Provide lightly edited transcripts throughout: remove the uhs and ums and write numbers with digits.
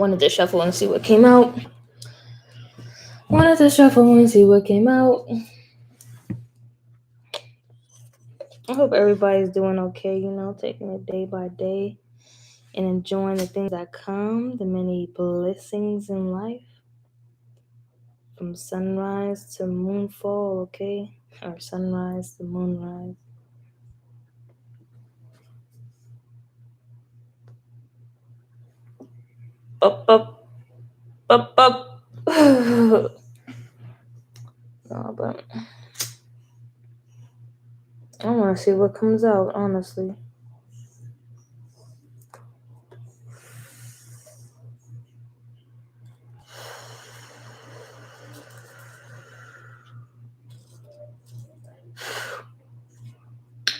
Wanted to shuffle and see what came out. Wanted to shuffle and see what came out. I hope everybody's doing okay, taking it day by day and enjoying the things that come, the many blessings in life. From sunrise to moonfall, okay? Or sunrise to moonrise. Up, up, up, up. No, but I want to see what comes out, honestly.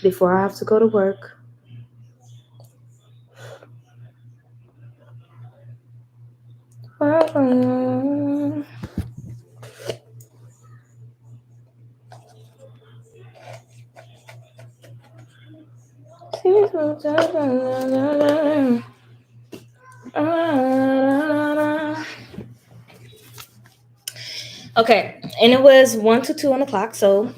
Before I have to go to work. Okay, and it was 1 to 2 on the clock, so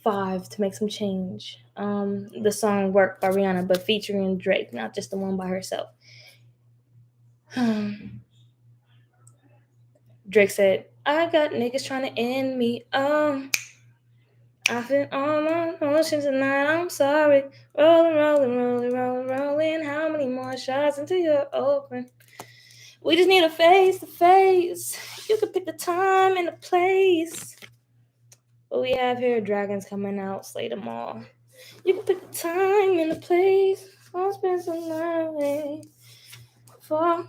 5 to make some change. The song "Work" by Rihanna, but featuring Drake, not just the one by herself. Drake said, "I got niggas trying to end me. I feel all my emotions tonight. I'm sorry. Rolling, rolling, rolling, rolling, rolling. How many more shots until you're open? We just need a face to face. You can pick the time and the place. But we have here dragons coming out, slay them all. You can pick the time and the place. I'll spend some night for.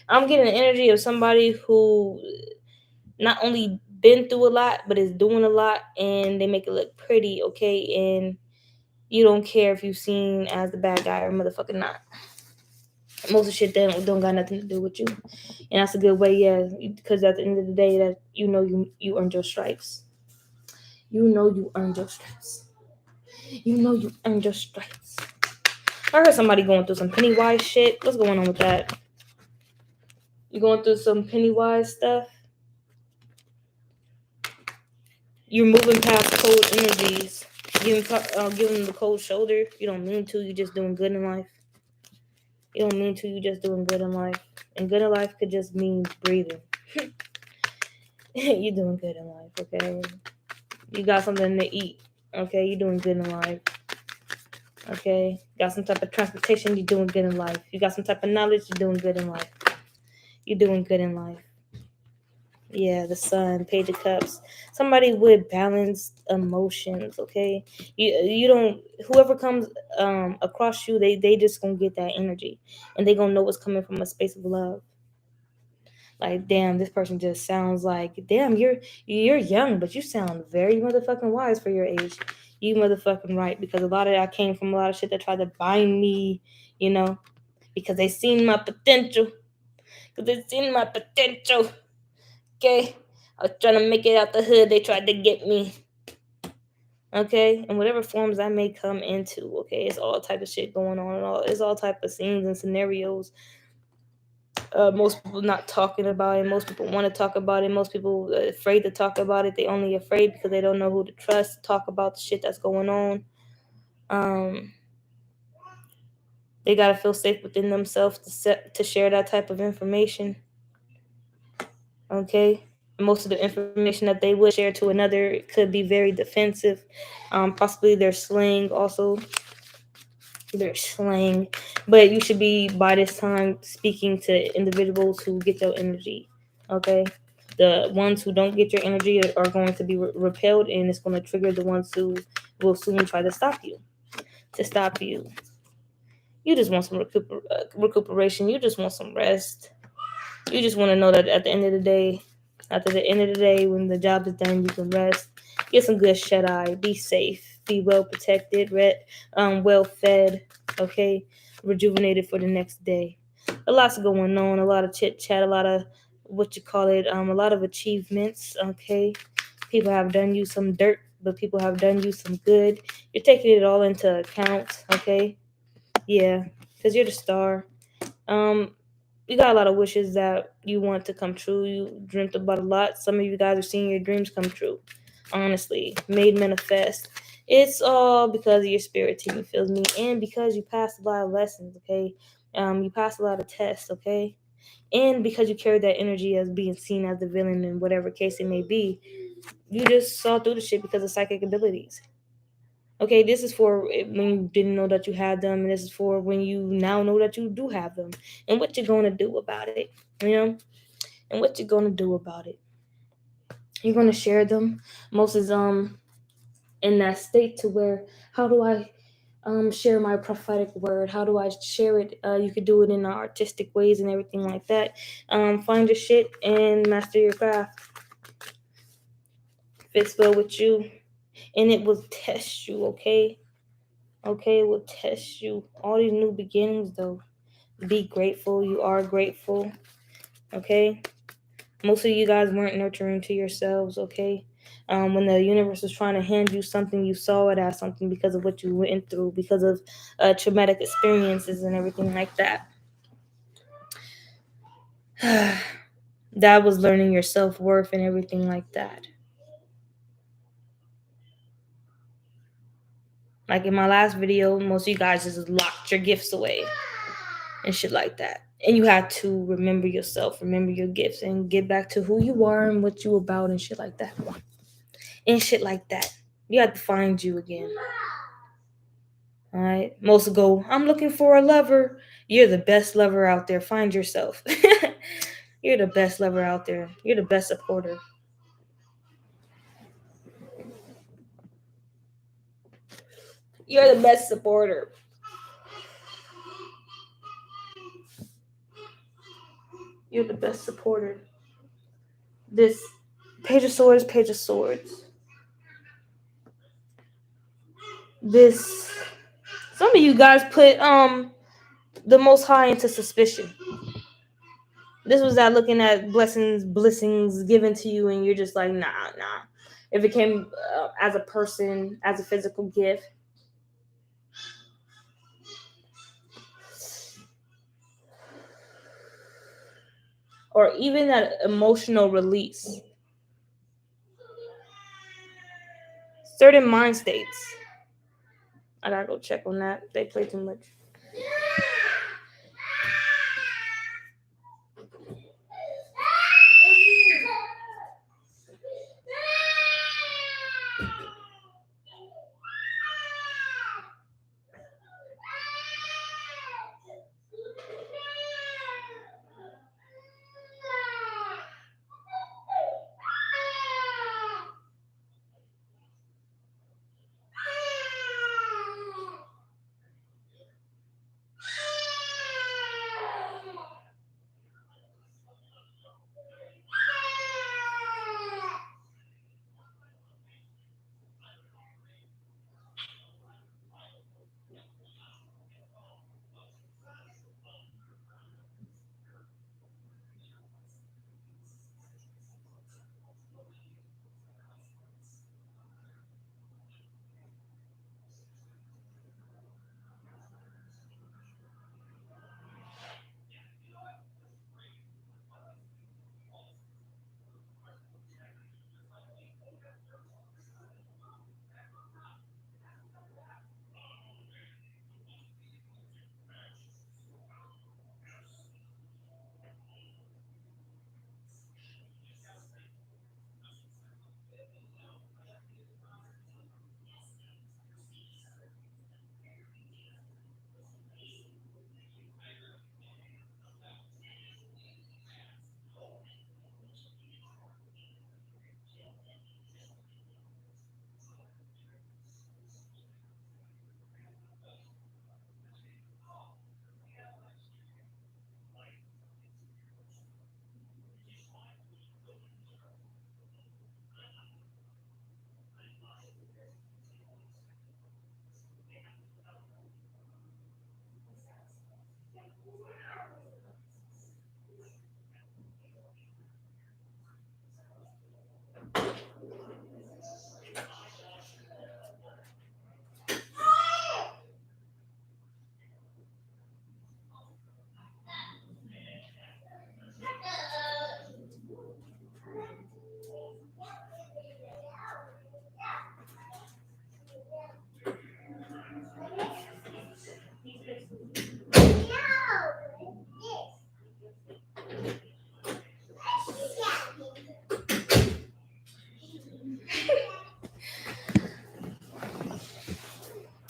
I'm getting the energy of somebody who not only been through a lot, but is doing a lot, and they make it look pretty, okay? And you don't care if you're seen as the bad guy or motherfucking not. Most of the shit don't got nothing to do with you, and that's a good way, yeah. Because at the end of the day, that you earned your stripes. You earned your stripes. You earned your stripes. I heard somebody going through some Pennywise shit. What's going on with that? You going through some Pennywise stuff? You're moving past cold energies. Giving them the cold shoulder. You don't mean to. You just doing good in life. You don't mean to. You just doing good in life. And good in life could just mean breathing. You doing good in life, okay? You got something to eat, okay? You doing good in life, okay? Got some type of transportation. You doing good in life. You got some type of knowledge. You doing good in life. You doing good in life. Yeah, the Sun, Page of Cups. Somebody with balanced emotions, okay? You don't. Whoever comes across you, they just gonna get that energy, and they gonna know what's coming from a space of love. Like, damn, this person just sounds like, damn, you're young, but you sound very motherfucking wise for your age. You motherfucking right, because a lot of that came from a lot of shit that tried to bind me, because they seen my potential. Because they seen my potential. Okay, I was trying to make it out the hood. They tried to get me. Okay, and whatever forms I may come into. Okay, it's all type of shit going on, and it's all type of scenes and scenarios. Most people not talking about it. Most people want to talk about it. Most people are afraid to talk about it. They only afraid because they don't know who to trust. Talk about the shit that's going on. They gotta feel safe within themselves to share that type of information. Okay. Most of the information that they would share to another could be very defensive. Possibly their slang also. Their slang. But you should be, by this time, speaking to individuals who get your energy. Okay? The ones who don't get your energy are going to be repelled, and it's going to trigger the ones who will soon try to stop you. To stop you. You just want some recuperation. You just want some rest. You just want to know that at the end of the day, when the job is done, you can rest, get some good shut eye, be safe, be well protected, well fed, okay, rejuvenated for the next day. A lot's going on, a lot of chit chat, a lot of a lot of achievements, okay. People have done you some dirt, but people have done you some good. You're taking it all into account, okay. Yeah. because you're the star. You got a lot of wishes that you want to come true. You dreamt about a lot. Some of you guys are seeing your dreams come true. Honestly, made manifest. It's all because of your spirit team, you feel me? And because you passed a lot of lessons, okay? You passed a lot of tests, okay? And because you carry that energy as being seen as the villain in whatever case it may be, you just saw through the shit because of psychic abilities. Okay, this is for when you didn't know that you had them, and this is for when you now know that you do have them, and what you're going to do about it, you know, and what you're going to do about it. You're going to share them. Most is in that state to where, how do I share my prophetic word? How do I share it? You could do it in artistic ways and everything like that. Find your shit and master your craft. Fits well with you, and it will test you. Okay, it will test you. All these new beginnings, though. Be grateful. You are grateful. Okay. Most of you guys weren't nurturing to yourselves. Okay. When the universe was trying to hand you something, you saw it as something because of what you went through, because of traumatic experiences and everything like that. That was learning your self-worth and everything like that. Like in my last video, most of you guys just locked your gifts away and shit like that. And you had to remember yourself, remember your gifts, and get back to who you are and what you about and shit like that. And shit like that. You have to find you again. All right. Most go, I'm looking for a lover. You're the best lover out there. Find yourself. You're the best lover out there. You're the best supporter. You're the best supporter. You're the best supporter. This Page of Swords, Page of Swords. This, some of you guys put the Most High into suspicion. This was that looking at blessings given to you, and you're just like, nah. If it came as a person, as a physical gift, or even that emotional release, certain mind states. I gotta go check on that. They play too much.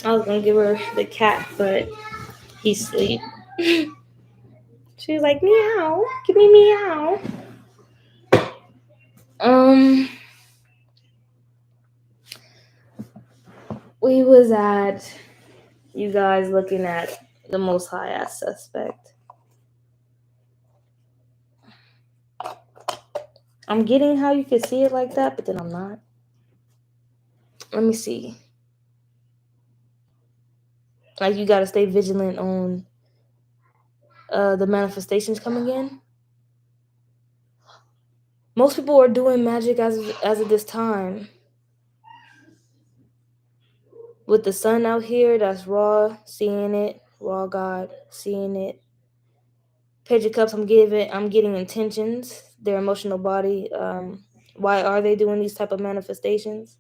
I was gonna give her the cat, but he's asleep. She was like, meow, give me meow. We was at you guys looking at the Most High as suspect. I'm getting how you can see it like that, but then I'm not. Let me see. Like you gotta stay vigilant on the manifestations coming in. Most people are doing magic as of this time. With the sun out here, that's raw, seeing it, raw God, seeing it. Page of Cups, I'm getting intentions, their emotional body. Why are they doing these type of manifestations?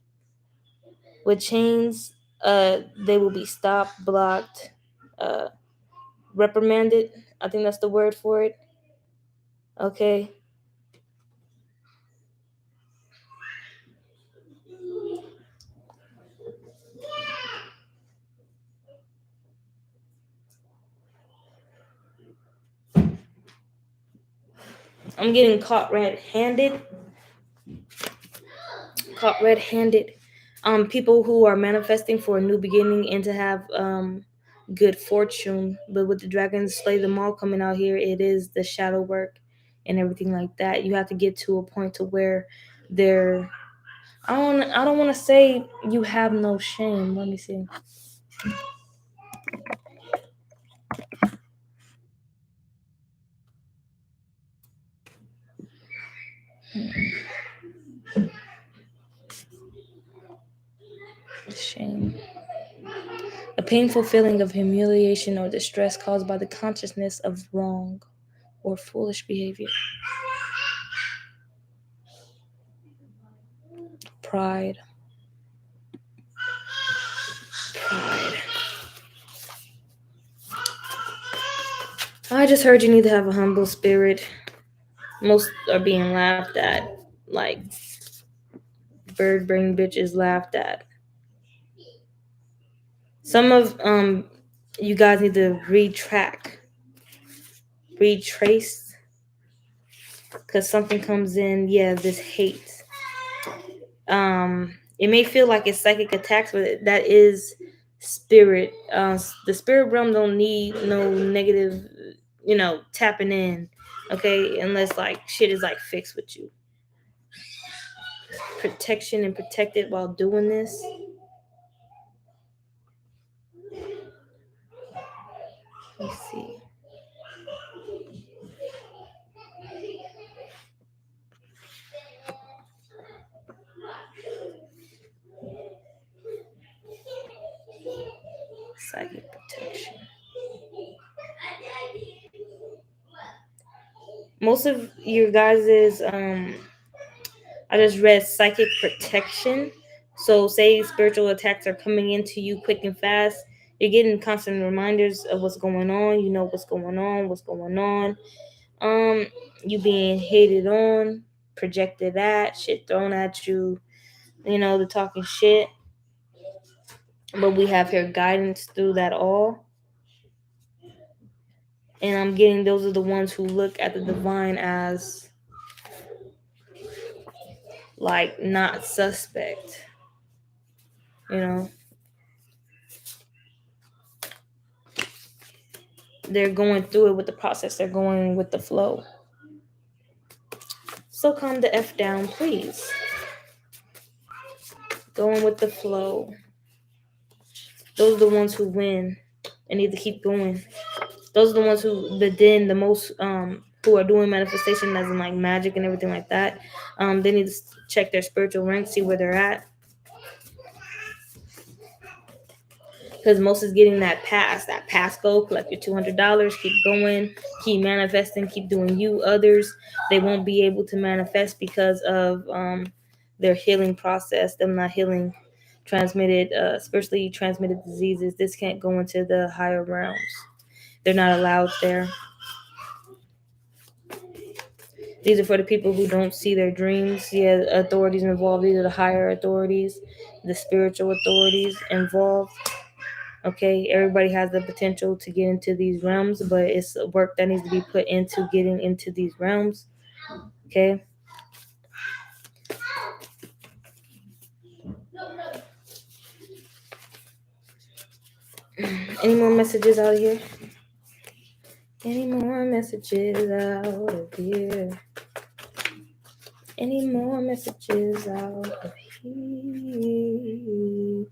With chains, they will be stopped, blocked, reprimanded. I think that's the word for it. Okay. I'm getting caught red-handed. Caught red-handed. People who are manifesting for a new beginning and to have good fortune. But with the dragons slay them all coming out here, it is the shadow work and everything like that. You have to get to a point to where they're I don't want to say you have no shame. Let me see. Shame. A painful feeling of humiliation or distress caused by the consciousness of wrong or foolish behavior. Pride. Pride. I just heard you need to have a humble spirit. Most are being laughed at. Like, bird brain bitches laughed at. Some of you guys need to retrace, because something comes in. Yeah, this hate. It may feel like it's psychic attacks, but that is spirit. The spirit realm don't need no negative, tapping in. Okay, unless like shit is like fixed with you. Protection and protected while doing this. Let's see. Psychic protection. Most of your guys's I just read psychic protection. So say spiritual attacks are coming into you quick and fast. You're getting constant reminders of what's going on. You know what's going on. Um, you being hated on, projected at, shit thrown at you, the talking shit. But we have here guidance through that all. And I'm getting those are the ones who look at the divine as like not suspect. They're going through it with the process, they're going with the flow. So calm the F down, please. Going with the flow. Those are the ones who win and need to keep going. Those are the ones the most who are doing manifestation as in like magic and everything like that. They need to check their spiritual rank, see where they're at. Because most is getting that pass go, collect your $200, keep going, keep manifesting, keep doing you. Others, they won't be able to manifest because of their healing process, them not healing spiritually transmitted diseases. This can't go into the higher realms. They're not allowed there. These are for the people who don't see their dreams. Yeah, authorities involved. These are the higher authorities, the spiritual authorities involved. Okay, everybody has the potential to get into these realms, but it's work that needs to be put into getting into these realms. Okay. Any more messages out of here? Any more messages out of here? Any more messages out of here?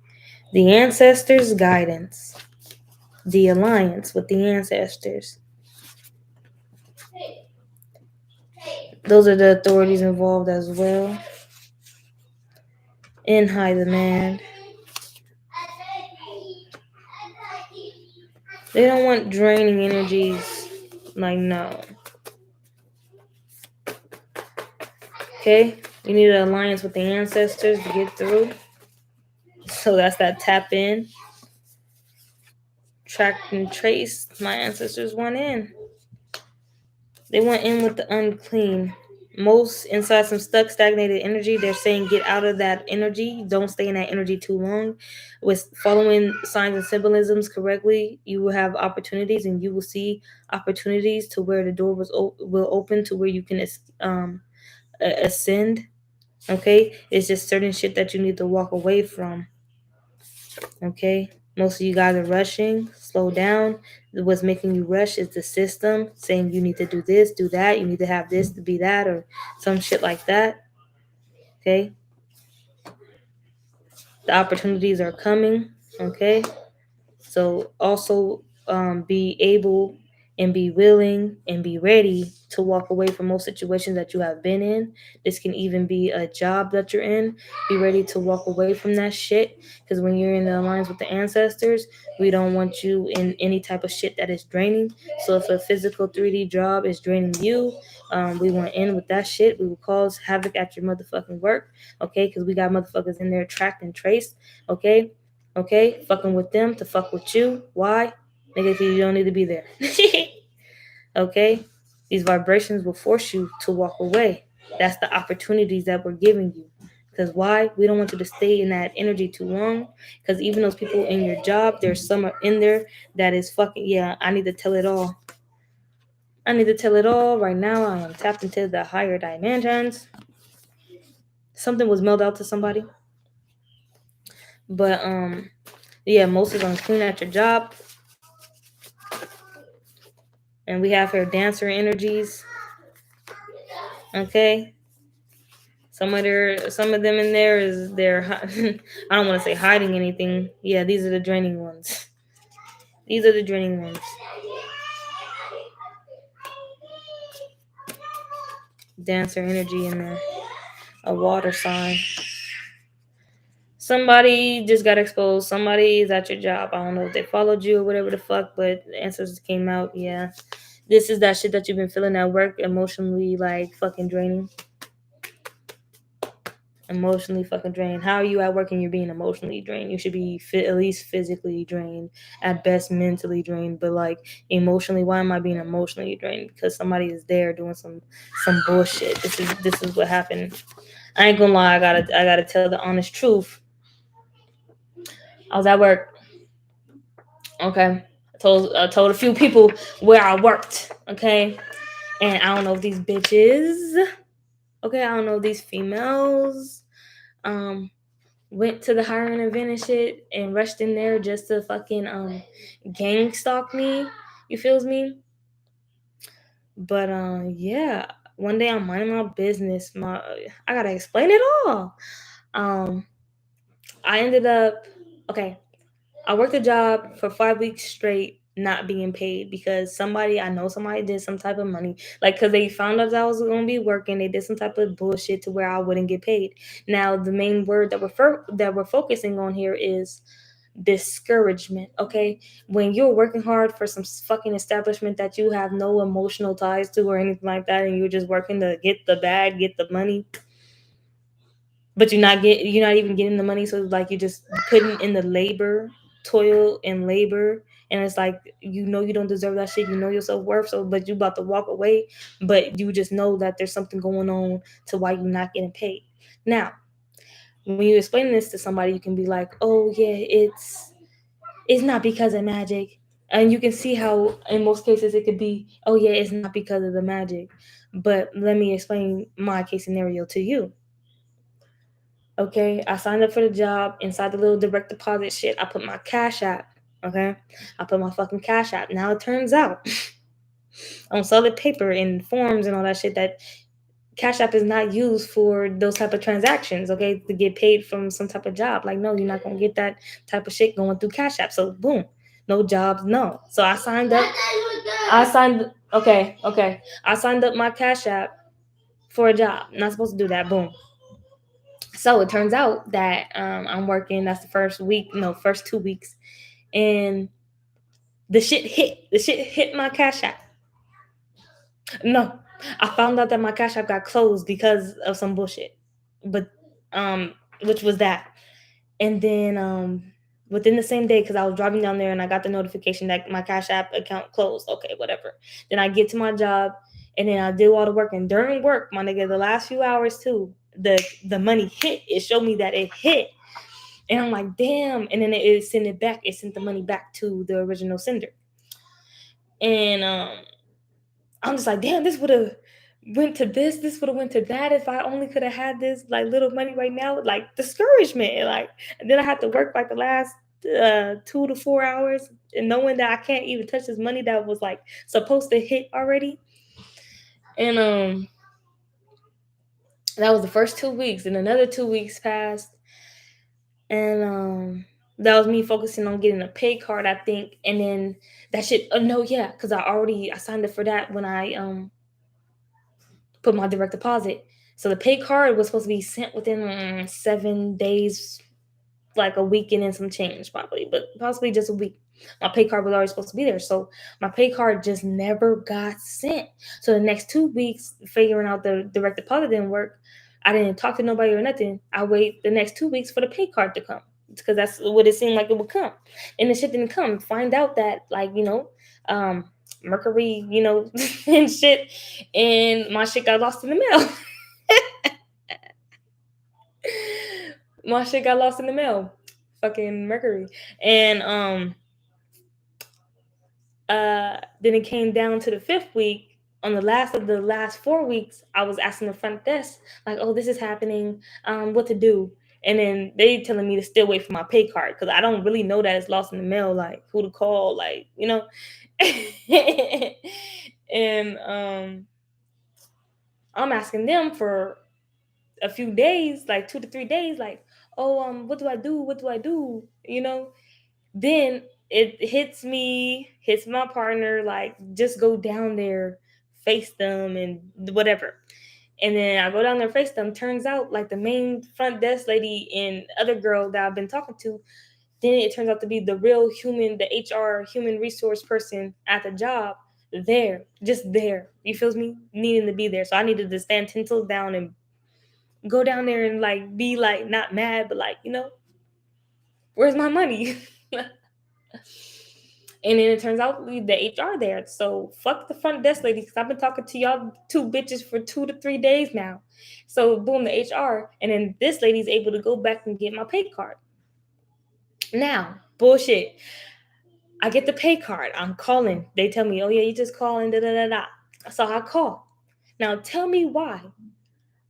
The ancestors' guidance. The alliance with the ancestors. Those are the authorities involved as well. In high demand. They don't want draining energies. Like, no. Okay? We need an alliance with the ancestors to get through. So that's that tap in. Track and trace. My ancestors went in. They went in with the unclean. Most inside some stuck, stagnated energy. They're saying get out of that energy. Don't stay in that energy too long. With following signs and symbolisms correctly, you will have opportunities, and you will see opportunities to where the door will open to where you can ascend. Okay, it's just certain shit that you need to walk away from. Okay, most of you guys are rushing. Slow down. What's making you rush is the system saying you need to do this, do that, you need to have this to be that, or some shit like that. Okay, the opportunities are coming. Okay, so also be able and be willing and be ready to walk away from most situations that you have been in. This can even be a job that you're in. Be ready to walk away from that shit, because when you're in the alliance with the ancestors, we don't want you in any type of shit that is draining. So if a physical 3D job is draining you, we want in with that shit. We will cause havoc at your motherfucking work. Okay, because we got motherfuckers in there tracked and traced. Okay, fucking with them to fuck with you. Why? Nigga, you don't need to be there. Okay, these vibrations will force you to walk away. That's the opportunities that we're giving you. Because why? We don't want you to stay in that energy too long. Because even those people in your job, there's some in there that is fucking, yeah, I need to tell it all. I need to tell it all right now. I am tapped into the higher dimensions. Something was mailed out to somebody. But yeah, most of them clean at your job. And we have her dancer energies. Okay, some of them in there is they're I don't want to say hiding anything. Yeah, these are the draining ones. These are the draining ones. Dancer energy in there. A water sign. Somebody just got exposed. Somebody is at your job. I don't know if they followed you or whatever the fuck, but the answers came out. Yeah, this is that shit that you've been feeling at work, emotionally like fucking draining. Emotionally fucking drained. How are you at work and you're being emotionally drained? You should be at least physically drained, at best mentally drained, but like emotionally, why am I being emotionally drained? Because somebody is there doing some bullshit. This is what happened. I ain't gonna lie, I gotta tell the honest truth. I was at work. Okay. I told a few people where I worked. Okay. And I don't know if these bitches. Okay, I don't know if these females. Went to the hiring event and shit and rushed in there just to fucking gang stalk me. You feels me? But yeah. One day I'm minding my business. I gotta explain it all. Um I ended up okay. I worked a job for 5 weeks straight not being paid because somebody did some type of money, like because they found out that I was going to be working. They did some type of bullshit to where I wouldn't get paid. Now the main word that we're focusing on here is discouragement. Okay, when you're working hard for some fucking establishment that you have no emotional ties to or anything like that, and you're just working to get the bag, get the money, but you're not even getting the money, so it's like you're just putting in the toil and labor, and it's like you don't deserve that shit, your self-worth, so but you about to walk away, but you just know that there's something going on to why you're not getting paid. Now when you explain this to somebody, you can be like, oh yeah, It's not because of magic. And you can see how in most cases it could be, oh yeah, it's not because of the magic. But let me explain my case scenario to you. Okay, I signed up for the job. Inside the little direct deposit shit, I put my Cash App. Okay, I put my fucking Cash App. Now it turns out on solid paper and forms and all that shit that Cash App is not used for those type of transactions, okay, to get paid from some type of job. Like, no, you're not gonna get that type of shit going through Cash App. So boom, no jobs, no. So I signed up. Okay. I signed up my Cash App for a job. Not supposed to do that. Boom. So it turns out that I'm working. That's the first week, no, first 2 weeks, and the shit hit. The shit hit my Cash App. No, I found out that my Cash App got closed because of some bullshit. But which was that. And then within the same day, because I was driving down there and I got the notification that my Cash App account closed. Okay, whatever. Then I get to my job and then I do all the work. And during work, my nigga, the last few hours too, the money hit. It showed me that it hit. And I'm like, damn. And then it sent it back. It sent the money back to the original sender. And I'm just like, damn, this would have went to this would have went to that if I only could have had this like little money right now. Like discouragement. Like, and then I had to work like the last 2 to 4 hours and knowing that I can't even touch this money that was like supposed to hit already. And that was the first 2 weeks, and another 2 weeks passed, and that was me focusing on getting a pay card, I think. And then that shit, no, yeah, because I signed up for that when I put my direct deposit. So the pay card was supposed to be sent within 7 days, like a week and then some change, probably, but possibly just a week. My pay card was already supposed to be there, so my pay card just never got sent. So the next 2 weeks, figuring out the direct deposit didn't work. I didn't talk to nobody or nothing. I wait the next 2 weeks for the pay card to come because that's what it seemed like it would come, and the shit didn't come. Find out that um, Mercury, and shit, and my shit got lost in the mail. My shit got lost in the mail. Fucking Mercury. And then it came down to the 5th week. On the last of the last 4 weeks, I was asking the front desk, like, oh, this is happening, what to do. And then they telling me to still wait for my pay card because I don't really know that it's lost in the mail, like who to call, and I'm asking them for a few days, like 2 to 3 days, like, oh, what do I do? What do I do? Then it hits my partner, like, just go down there, face them, and whatever. And then I go down there, face them. Turns out, like, the main front desk lady and other girl that I've been talking to, then it turns out to be the real human, the HR human resource person at the job, there, just there. You feel me? Needing to be there. So I needed to stand 10 toes down and go down there and, like, be, like, not mad, but, like, where's my money? And then it turns out the HR there. So fuck the front desk lady because I've been talking to y'all two bitches for 2 to 3 days now. So boom, the HR. And then this lady's able to go back and get my pay card. Now, bullshit. I get the pay card. I'm calling. They tell me, oh yeah, you just call and da da da da. So I call. Now tell me why.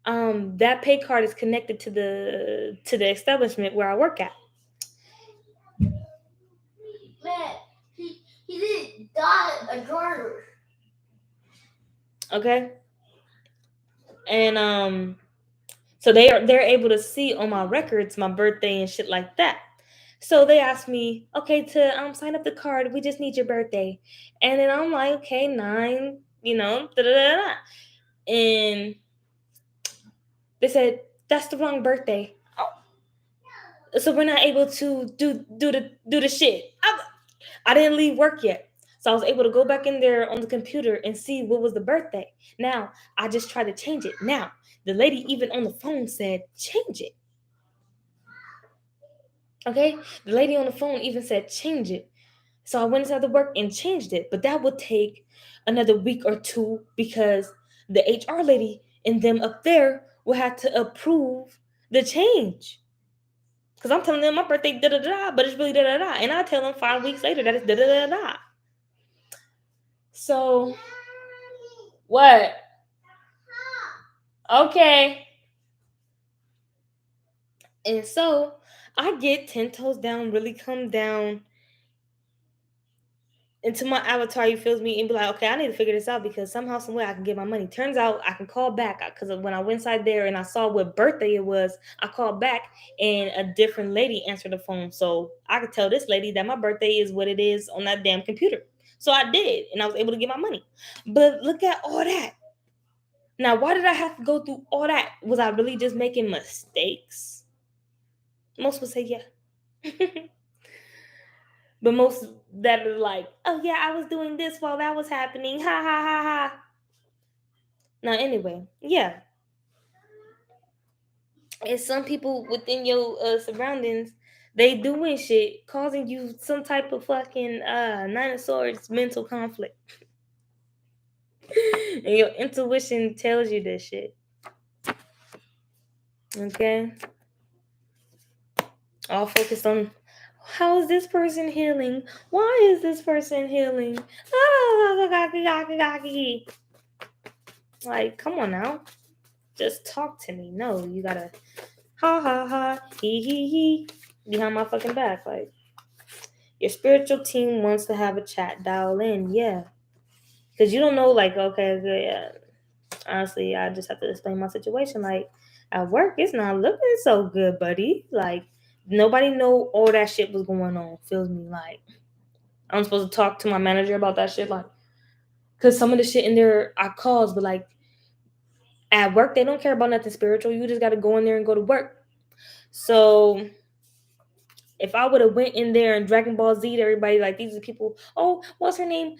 That pay card is connected to the establishment where I work at. Man, he didn't die a driver. Okay. And so they're able to see on my records my birthday and shit like that. So they asked me, okay, to sign up the card, we just need your birthday. And then I'm like, okay, 9, da da da da. And they said, that's the wrong birthday. Oh. So we're not able to do the shit. I didn't leave work yet. So I was able to go back in there on the computer and see what was the birthday. Now, I just tried to change it. Now, the lady even on the phone said, change it. Okay? The lady on the phone even said, change it. So I went inside the work and changed it. But that would take another week or two because the HR lady and them up there will have to approve the change. Because I'm telling them my birthday da da da, but it's really da da da, and I tell them 5 weeks later that it's da da da da. So what? Okay. And so I get 10 toes down, really come down into my avatar. He feels me and be like, okay, I need to figure this out because somehow, some way I can get my money. Turns out I can call back because when I went inside there and I saw what birthday it was, I called back and a different lady answered the phone. So I could tell this lady that my birthday is what it is on that damn computer. So I did, and I was able to get my money. But look at all that. Now, why did I have to go through all that? Was I really just making mistakes? Most would say yeah. But most that are like, oh yeah, I was doing this while that was happening. Ha ha ha ha. Now anyway, yeah. And some people within your surroundings, they doing shit, causing you some type of fucking Nine of Swords mental conflict. And your intuition tells you this shit. Okay? All focused on how is this person healing? Why is this person healing? Like, come on now. Just talk to me. No, you gotta ha ha ha he behind my fucking back. Like, your spiritual team wants to have a chat. Dial in, yeah. Because you don't know, like, okay, yeah. Honestly, I just have to explain my situation. Like, at work, it's not looking so good, buddy. Like, nobody know all that shit was going on. Feels me like I'm supposed to talk to my manager about that shit. Like, because some of the shit in there I caused, but like at work, they don't care about nothing spiritual. You just got to go in there and go to work. So if I would have went in there and Dragon Ball Z to everybody, like these are people, oh, what's her name?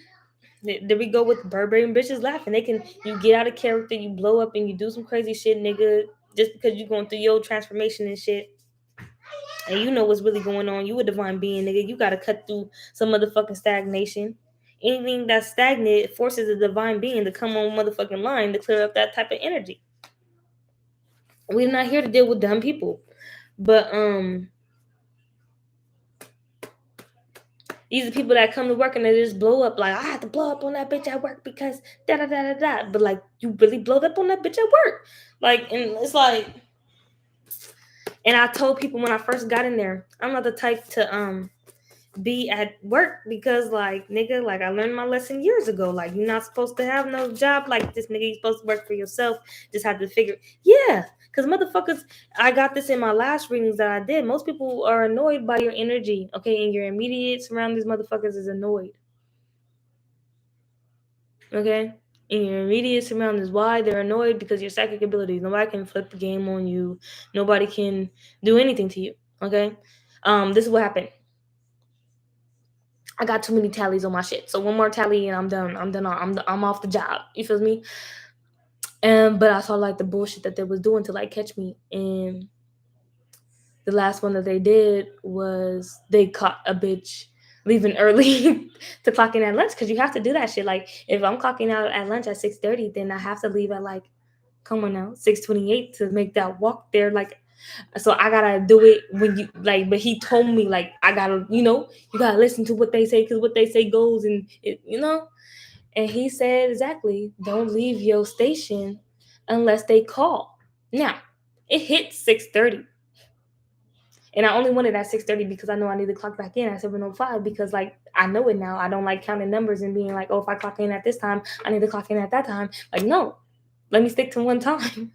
There we go with Burberry and bitches laughing. You get out of character, you blow up and you do some crazy shit, nigga, just because you're going through your transformation and shit. And you know what's really going on. You a divine being, nigga. You got to cut through some motherfucking stagnation. Anything that's stagnant forces a divine being to come on motherfucking line to clear up that type of energy. We're not here to deal with dumb people. But these are people that come to work and they just blow up. Like, I have to blow up on that bitch at work because da da da da da. But like, you really blowed up on that bitch at work. Like, and it's like, and I told people when I first got in there, I'm not the type to be at work because like, nigga, like I learned my lesson years ago. Like, you're not supposed to have no job like this, nigga. You're supposed to work for yourself. Just have to figure, yeah. Because motherfuckers, I got this in my last readings that I did. Most people are annoyed by your energy, okay? And your immediate surroundings, motherfuckers, is annoyed, okay? And your immediate surroundings, why? They're annoyed because your psychic abilities. Nobody can flip the game on you. Nobody can do anything to you, okay? This is what happened. I got too many tallies on my shit. So one more tally and I'm done. I'm off the job. You feel me? And but I saw like the bullshit that they was doing to like catch me. And the last one that they did was they caught a bitch leaving early to clock in at lunch because you have to do that shit. Like if I'm clocking out at lunch at 6:30, then I have to leave at like, come on now, 6:28 to make that walk there. Like, so I gotta do it when you like. But he told me like I gotta, you gotta listen to what they say because what they say goes, and it. And he said exactly, don't leave your station unless they call. Now it hit 6:30. And I only wanted at 6:30 because I know I need to clock back in at 7:05 because like I know it now. I don't like counting numbers and being like, oh, if I clock in at this time, I need to clock in at that time. Like, no, let me stick to one time.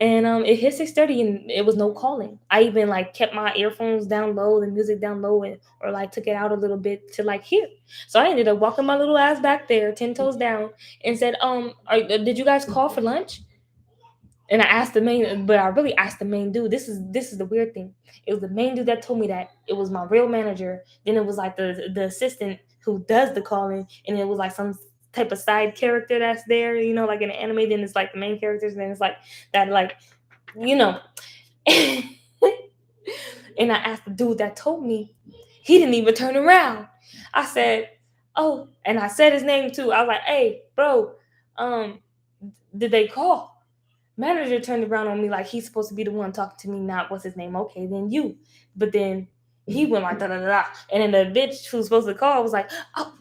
And it hit 6:30 and it was no calling. I even like kept my earphones down low, the music down low, or like took it out a little bit to like hear. So I ended up walking my little ass back there, 10 toes down, and said, did you guys call for lunch? And I asked the main, but I really asked the main dude. This is the weird thing. It was the main dude that told me that. It was my real manager. Then it was like the assistant who does the calling, and it was like some type of side character that's there, like in the anime. Then it's like the main characters, and then it's like that, like, you know. And I asked the dude that told me. He didn't even turn around. I said, "Oh," and I said his name too. I was like, "Hey, bro, did they call?" Manager turned around on me like he's supposed to be the one talking to me, not what's his name. Okay, then you. But then he went like da da da, and then the bitch who's supposed to call was like, oh,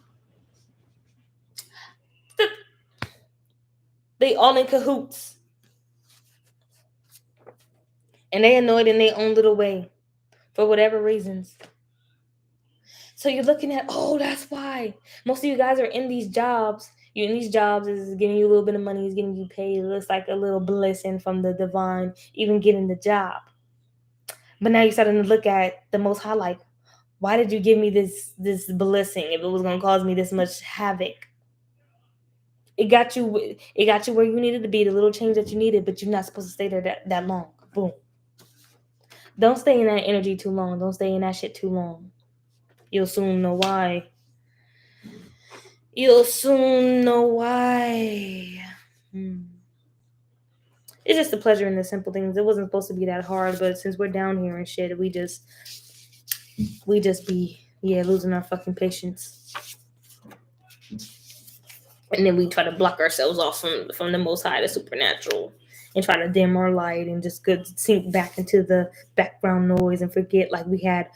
they all in cahoots, and they annoyed in their own little way for whatever reasons. So you're looking at, oh, that's why most of you guys are in these jobs. You're in these jobs is getting you a little bit of money, is getting you paid. It looks like a little blessing from the divine, even getting the job. But now you're starting to look at the Most High like, why did you give me this blessing if it was going to cause me this much havoc? It got you where you needed to be, the little change that you needed, but you're not supposed to stay there that long. Boom. Don't stay in that energy too long. Don't stay in that shit too long. You'll soon know why. You'll soon know why. It's just a pleasure in the simple things. It wasn't supposed to be that hard, but since we're down here and shit, we just be losing our fucking patience. And then we try to block ourselves off from the Most High, the supernatural, and try to dim our light and just sink back into the background noise and forget like we had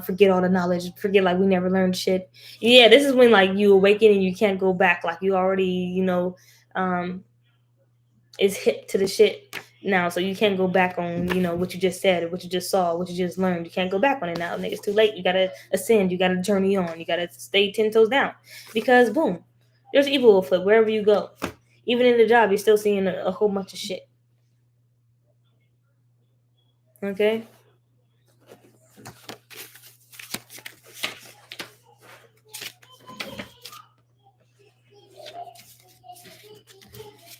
forget all the knowledge, forget like we never learned shit. Yeah, this is when like you awaken and you can't go back. Like you already, is hip to the shit now, so you can't go back on, what you just said or what you just saw, what you just learned. You can't go back on it now. Nigga, it's too late. You gotta ascend. You gotta journey on. You gotta stay 10 toes down, because boom, there's evil will flip wherever you go. Even in the job, you're still seeing a whole bunch of shit. Okay.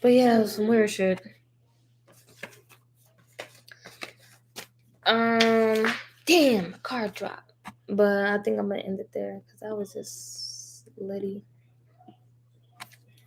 But yeah, some weird shit. Damn, card drop. But I think I'm gonna end it there because I was just litty.